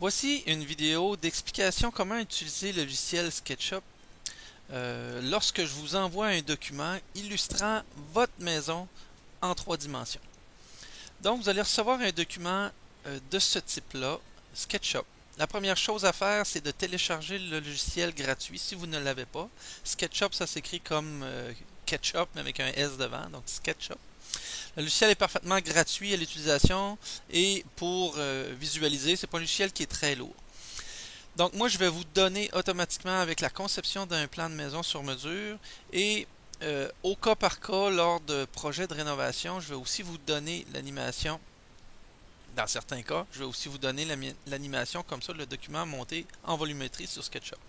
Voici une vidéo d'explication comment utiliser le logiciel SketchUp lorsque je vous envoie un document illustrant votre maison en 3 dimensions. Donc, vous allez recevoir un document de ce type-là, SketchUp. La première chose à faire, c'est de télécharger le logiciel gratuit si vous ne l'avez pas. SketchUp, ça s'écrit comme ketchup, mais avec un S devant, donc SketchUp. Le logiciel est parfaitement gratuit à l'utilisation et pour visualiser, c'est pas un logiciel qui est très lourd. Donc moi, je vais vous donner automatiquement avec la conception d'un plan de maison sur mesure et au cas par cas, lors de projets de rénovation, je vais aussi vous donner l'animation. Dans certains cas, je vais aussi vous donner l'animation comme ça, le document monté en volumétrie sur SketchUp.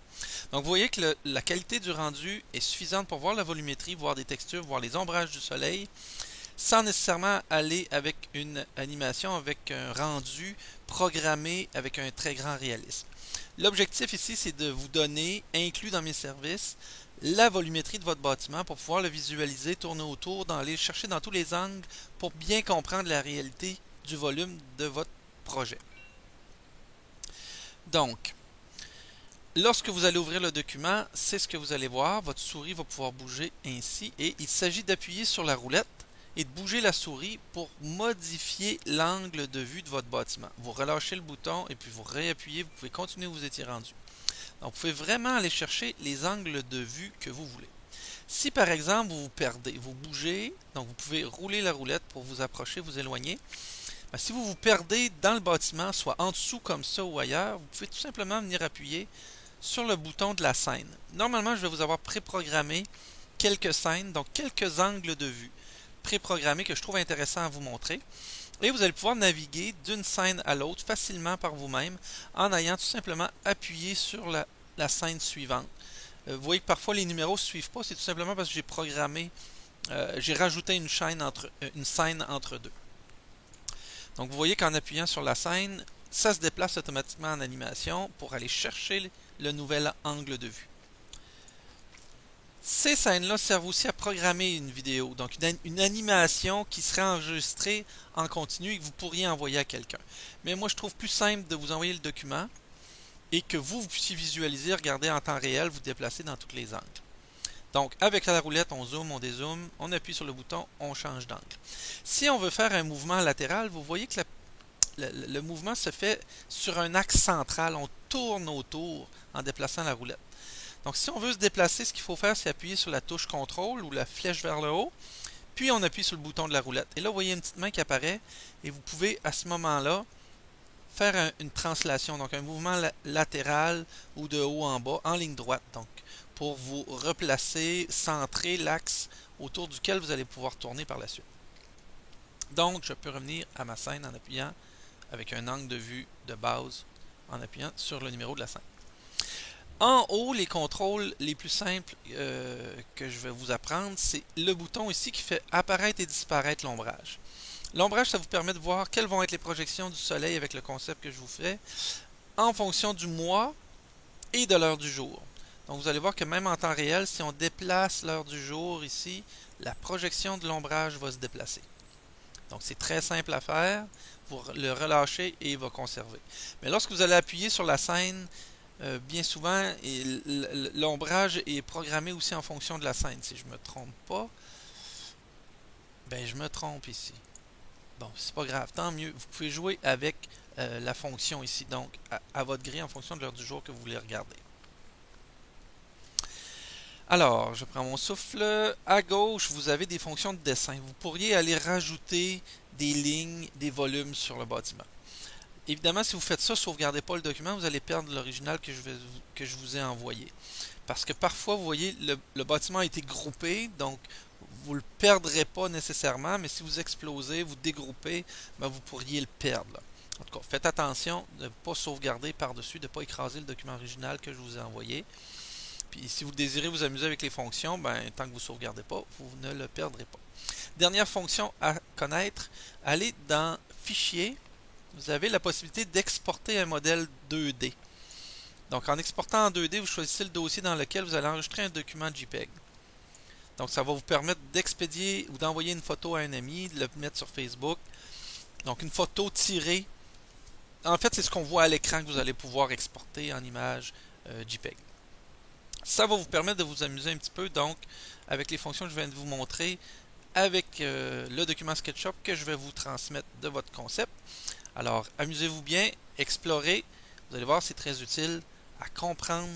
Donc vous voyez que la qualité du rendu est suffisante pour voir la volumétrie, voir des textures, voir les ombrages du soleil, sans nécessairement aller avec une animation, avec un rendu programmé avec un très grand réalisme. L'objectif ici, c'est de vous donner, inclus dans mes services, la volumétrie de votre bâtiment pour pouvoir le visualiser, tourner autour, aller chercher dans tous les angles pour bien comprendre la réalité du volume de votre projet. Donc, lorsque vous allez ouvrir le document, c'est ce que vous allez voir. Votre souris va pouvoir bouger ainsi et il s'agit d'appuyer sur la roulette et de bouger la souris pour modifier l'angle de vue de votre bâtiment. Vous relâchez le bouton et puis vous réappuyez, vous pouvez continuer où vous étiez rendu. Donc vous pouvez vraiment aller chercher les angles de vue que vous voulez. Si par exemple vous vous perdez, vous bougez, donc vous pouvez rouler la roulette pour vous approcher, vous éloigner. Ben, si vous vous perdez dans le bâtiment, soit en dessous comme ça ou ailleurs, vous pouvez tout simplement venir appuyer sur le bouton de la scène. Normalement, je vais vous avoir préprogrammé quelques scènes, donc quelques angles de vue préprogrammé que je trouve intéressant à vous montrer. Et vous allez pouvoir naviguer d'une scène à l'autre facilement par vous-même en ayant tout simplement appuyé sur la scène suivante. Vous voyez que parfois les numéros ne suivent pas, c'est tout simplement parce que j'ai programmé, j'ai rajouté une scène entre deux. Donc vous voyez qu'en appuyant sur la scène, ça se déplace automatiquement en animation pour aller chercher le nouvel angle de vue. Ces scènes-là servent aussi à programmer une vidéo, donc une animation qui serait enregistrée en continu et que vous pourriez envoyer à quelqu'un. Mais moi, je trouve plus simple de vous envoyer le document et que vous puissiez visualiser, regarder en temps réel, vous déplacer dans tous les angles. Donc, avec la roulette, on zoome, on dézoome, on appuie sur le bouton, on change d'angle. Si on veut faire un mouvement latéral, vous voyez que le mouvement se fait sur un axe central. On tourne autour en déplaçant la roulette. Donc, si on veut se déplacer, ce qu'il faut faire, c'est appuyer sur la touche contrôle ou la flèche vers le haut, puis on appuie sur le bouton de la roulette. Et là, vous voyez une petite main qui apparaît et vous pouvez, à ce moment-là, faire une translation, donc un mouvement latéral ou de haut en bas en ligne droite, donc pour vous replacer, centrer l'axe autour duquel vous allez pouvoir tourner par la suite. Donc, je peux revenir à ma scène en appuyant avec un angle de vue de base, en appuyant sur le numéro de la scène. En haut, les contrôles les plus simples que je vais vous apprendre, c'est le bouton ici qui fait apparaître et disparaître l'ombrage. L'ombrage, ça vous permet de voir quelles vont être les projections du soleil avec le concept que je vous fais en fonction du mois et de l'heure du jour. Donc vous allez voir que même en temps réel, si on déplace l'heure du jour ici, la projection de l'ombrage va se déplacer. Donc c'est très simple à faire. Vous le relâchez et il va conserver. Mais lorsque vous allez appuyer sur la scène, bien souvent, l'ombrage est programmé aussi en fonction de la scène. Si je ne me trompe pas, ben je me trompe ici. Bon, c'est pas grave, tant mieux. Vous pouvez jouer avec la fonction ici, donc à votre gré en fonction de l'heure du jour que vous voulez regarder. Alors, je prends mon souffle. À gauche, vous avez des fonctions de dessin. Vous pourriez aller rajouter des lignes, des volumes sur le bâtiment. Évidemment, si vous faites ça, sauvegardez pas le document, vous allez perdre l'original que je vous ai envoyé. Parce que parfois, vous voyez, le bâtiment a été groupé, donc vous ne le perdrez pas nécessairement, mais si vous explosez, vous dégroupez, ben vous pourriez le perdre. Là. En tout cas, faites attention de ne pas sauvegarder par-dessus, de ne pas écraser le document original que je vous ai envoyé. Puis si vous désirez vous amuser avec les fonctions, ben, tant que vous ne sauvegardez pas, vous ne le perdrez pas. Dernière fonction à connaître, allez dans Fichier. Vous avez la possibilité d'exporter un modèle 2D. Donc, en exportant en 2D, vous choisissez le dossier dans lequel vous allez enregistrer un document JPEG. Donc, ça va vous permettre d'expédier ou d'envoyer une photo à un ami, de le mettre sur Facebook. Donc, une photo tirée En fait, c'est ce qu'on voit à l'écran que vous allez pouvoir exporter en image JPEG. Ça va vous permettre de vous amuser un petit peu, donc, avec les fonctions que je viens de vous montrer, avec le document SketchUp que je vais vous transmettre de votre concept. Alors, amusez-vous bien, explorez. Vous allez voir, c'est très utile à comprendre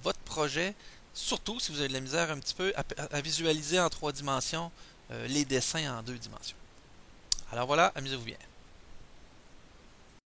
votre projet, surtout si vous avez de la misère un petit peu à visualiser en 3 dimensions les dessins en 2 dimensions. Alors voilà, amusez-vous bien.